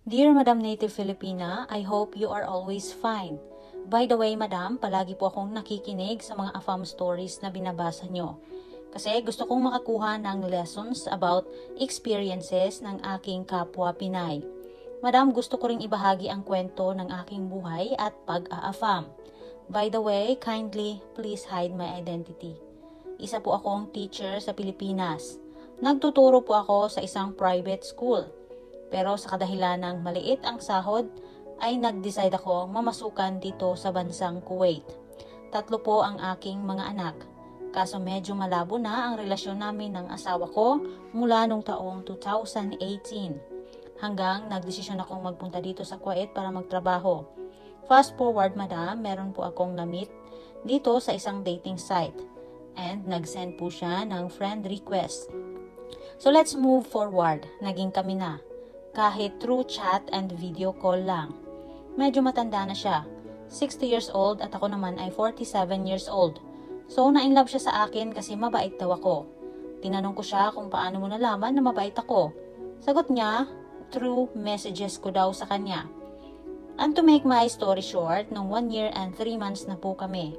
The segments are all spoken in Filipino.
Dear Madam Native Filipina, I hope you are always fine. By the way, Madam, palagi po akong nakikinig sa mga AFAM stories na binabasa nyo. Kasi gusto kong makakuha ng lessons about experiences ng aking kapwa Pinay. Madam, gusto ko ring ibahagi ang kwento ng aking buhay at pag-a-AFAM. By the way, kindly please hide my identity. Isa po akong teacher sa Pilipinas. Nagtuturo po ako sa isang private school. Pero sa kadahilan ng maliit ang sahod, ay nag-decide ako mamasukan dito sa bansang Kuwait. 3 po ang aking mga anak. Kaso medyo malabo na ang relasyon namin ng asawa ko mula nung taong 2018. Hanggang nagdesisyon akong magpunta dito sa Kuwait para magtrabaho. Fast forward, Madam, meron po akong na-meet dito sa isang dating site. And nag-send po siya ng friend request. So let's move forward. Naging kami na. Kahit through chat and video call lang. Medyo matanda na siya. 60 years old at ako naman ay 47 years old. So na-inlove siya sa akin kasi mabait daw ako. Tinanong ko siya kung paano mo nalaman na mabait ako. Sagot niya, through messages ko daw sa kanya. And to make my story short, nung 1 year and 3 months na po kami.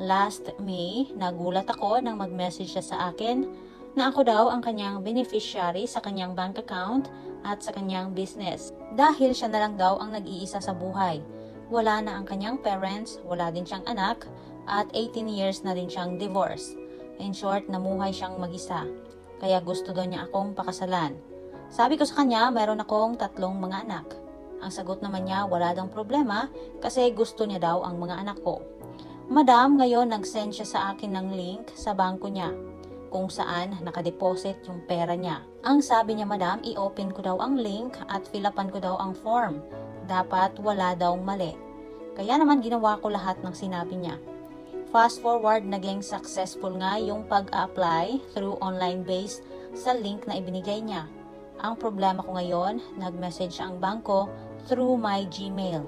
Last May, nagulat ako nang mag-message siya sa akin na ako daw ang kanyang beneficiary sa kanyang bank account at sa kanyang business. Dahil siya na lang daw ang nag-iisa sa buhay. Wala na ang kanyang parents, wala din siyang anak, at 18 years na din siyang divorce. In short, namuhay siyang mag-isa. Kaya gusto daw niya akong pakasalan. Sabi ko sa kanya, mayroon akong 3 mga anak. Ang sagot naman niya, wala daw problema kasi gusto niya daw ang mga anak ko. Madam, ngayon nag-send siya sa akin ng link sa bangko niya kung saan nakadeposit yung pera niya. Ang sabi niya, Madam, i-open ko daw ang link at fill-upan ko daw ang form. Dapat wala daw mali. Kaya naman ginawa ko lahat ng sinabi niya. Fast forward, naging successful nga yung pag-apply through online based sa link na ibinigay niya. Ang problema ko ngayon, nag-message ang bangko through my Gmail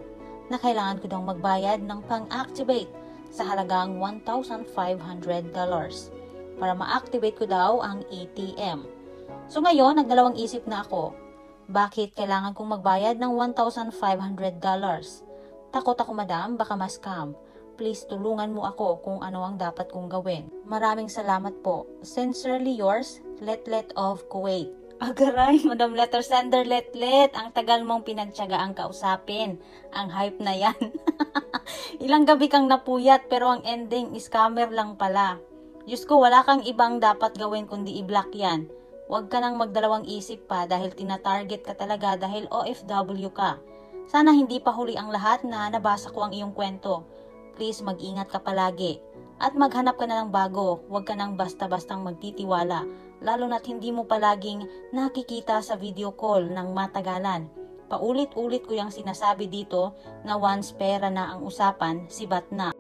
na kailangan ko daw magbayad ng pang-activate sa halagang $1,500 para ma-activate ko daw ang ATM. So ngayon, nagdalawang isip na ako. Bakit kailangan kong magbayad ng $1,500? Takot ako, Madam, baka ma-scam. Please tulungan mo ako kung ano ang dapat kong gawin. Maraming salamat po. Sincerely yours, Letlet of Kuwait. Agaray, Madam Letter Sender Letlet. Ang tagal mong pinagtiyagaang kausapin. Ang hype na yan. Ilang gabi kang napuyat pero ang ending, scammer lang pala. Diyos ko, wala kang ibang dapat gawin kundi i-block yan. Huwag ka nang magdalawang isip pa dahil tina-target ka talaga dahil OFW ka. Sana hindi pa huli ang lahat na nabasa ko ang iyong kwento. Please mag-ingat ka palagi. At maghanap ka na ng bago. Huwag ka nang basta-bastang magtitiwala. Lalo na't hindi mo palaging nakikita sa video call ng matagalan. Paulit-ulit ko yung sinasabi dito na once pera na ang usapan, sibat na.